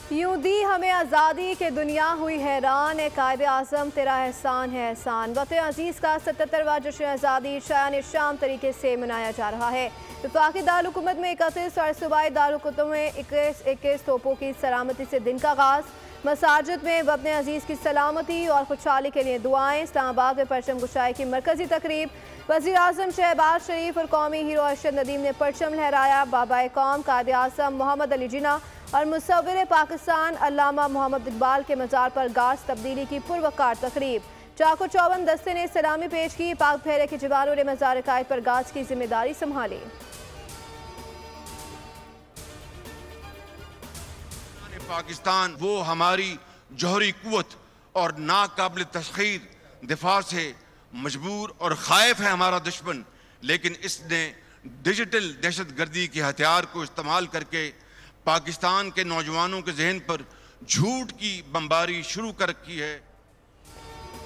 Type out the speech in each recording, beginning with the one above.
यूं दी हमें आज़ादी के दुनिया हुई हैरान है, कायदे आज़म तेरा एहसान है एहसान। वतन अजीज़ का 77वां जश्न आज़ादी शान शाम तरीके से मनाया जा रहा है। वफाकी दारुलहुकूमत में 31 और सूबाई दारुलहुकूमत में 21 तोपों की सलामती से दिन का आगाज़। मसाजिद में वतन अजीज़ की सलामती और खुशहाली के लिए दुआएं। इस्लामाबाद में परचम गुशाई की मरकजी तकरीब। वज़ीर आज़म शहबाज शरीफ और कौमी हीरो अरशद नदीम ने परचम लहराया। बाबाए कौम कायदे आज़म मोहम्मद अली जिन्ना और मुसव्विर पाकिस्तान अल्लामा मोहम्मद इकबाल के मज़ार पर गाज तब्दीली की पुरवकार तकरीब। चाको चौवन दस्ते ने सलामी पेश की। पाक फेरे के जवानों ने मज़ार कायद पर गाज की जिम्मेदारी संभाली। पाकिस्तान वो हमारी जौहरी कुव्वत और नाकाबिल तस्खीर दिफा से मजबूर और खाइफ है हमारा दुश्मन, लेकिन इसने डिजिटल दहशतगर्दी के हथियार को इस्तेमाल करके पाकिस्तान के नौजवानों के जहन पर झूठ की बमबारी शुरू कर रखी है।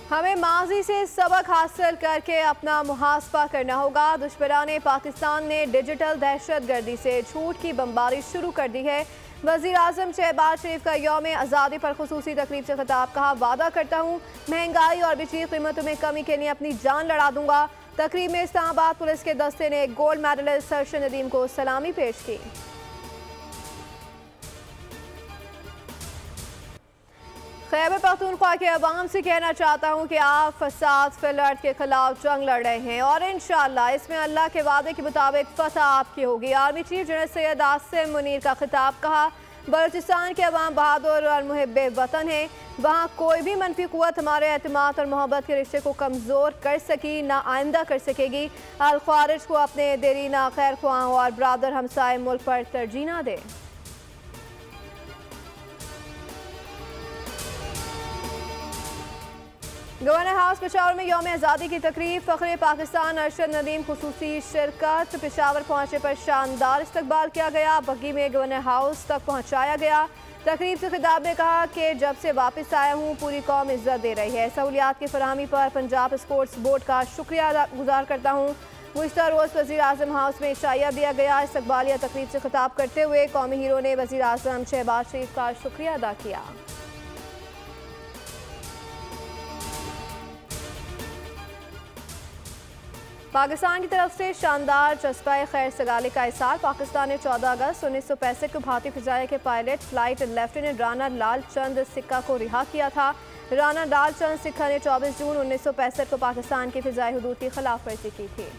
हमें माजी से सबक हासिल करके अपना मुहासबा करना होगा। दुश्मनाने पाकिस्तान ने डिजिटल दहशतगर्दी से झूठ की बमबारी शुरू कर दी है। वज़ीर आज़म शहबाज शरीफ का यौम आज़ादी पर खुसूसी तकरीब से खिताब। कहा, वादा करता हूँ महंगाई और बिजली कीमतों में कमी के लिए अपनी जान लड़ा दूंगा। तकरीब में इस्लामाबाद पुलिस के दस्ते ने गोल्ड मेडलिस्ट अरशद नदीम को सलामी पेश की। खैबर पख्तूनख्वा के अवाम से कहना चाहता हूँ कि आप फसाद फिलर्ट के खिलाफ जंग लड़ रहे हैं और इंशाअल्लाह इसमें अल्लाह के वादे के मुताबिक फतह आपकी होगी। Army chief general Syed Asim Munir का खिताब। कहा, बलूचिस्तान के अवाम बहादुर और मुहिब्बे वतन है। वहाँ कोई भी मनफी कुव्वत हमारे एतमाद और मोहब्बत के रिश्ते को कमज़ोर कर सकी ना आइंदा कर सकेगी। अल ख्वारिज को अपने देरीना खैर ख्वाह और बरादर हमसाए मुल्क पर तरजीह ना दे। गवर्नर हाउस पेशावर में यौम आज़ादी की तकरीब। फ़ख्रे पाकिस्तान अरशद नदीम खुसूसी शिरकत। पेशावर पहुंचने पर शानदार इस्तकबाल किया गया। बग्गी में गवर्नर हाउस तक पहुंचाया गया। तकरीब से खिताब में कहा कि जब से वापस आया हूँ पूरी कौम इज्जत दे रही है। सहूलियात की फराहमी पर पंजाब स्पोर्ट्स बोर्ड का शुक्रिया गुजार करता हूँ। गुज़िश्ता रोज़ वज़ीर आज़म हाउस में इशाया दिया गया। इस्तकबालिया तकरीब से खिताब करते हुए कौमी हीरो ने वज़ीर आज़म शहबाज शरीफ का शुक्रिया अदा किया। पाकिस्तान की तरफ से शानदार जज्बा खैर सगाले का इसार। पाकिस्तान ने 14 अगस्त 1965 को भारतीय फिजाइया के pilot flight lieutenant Rana Lal Chand सिक्का को रिहा किया था। राणा लाल चंद सिक्का ने 24 जून 1965 को पाकिस्तान की फिजाई हुदूद की खिलाफ वर्जी की थी।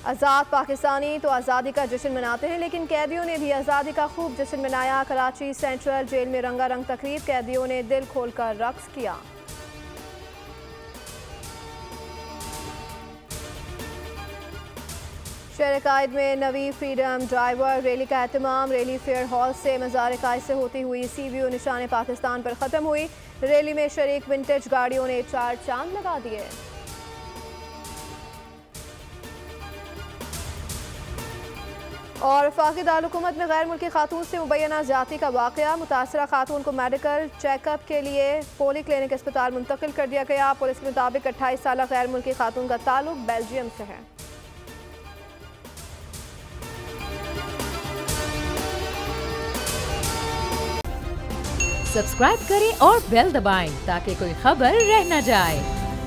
आज़ाद पाकिस्तानी तो आज़ादी का जश्न मनाते हैं, लेकिन कैदियों ने भी आज़ादी का खूब जश्न मनाया। कराची सेंट्रल जेल में रंगारंग तकरीब। कैदियों ने दिल खोलकर रक्स किया। शहर कायद में नवी फ्रीडम ड्राइवर रैली का एहतमाम। रैली फेयर हॉल से मज़ार कायद से होती हुई सीवीओ निशान पाकिस्तान पर ख़त्म हुई। रैली में शरीक विंटेज गाड़ियों ने 4 चांद लगा दिए। और वफाकी दारुलहुकूमत में गैर मुल्की खातून से मुबैना ज़्यादती का वाक़या। मुतासरा खातून को मेडिकल चेकअप के लिए पोली क्लिनिक अस्पताल मुंतकिल कर दिया गया। पुलिस के मुताबिक 28 साल गैर मुल्की खातून का ताल्लुक बेल्जियम से है। सब्सक्राइब करें और बेल दबाएं ताकि कोई खबर रह न जाए।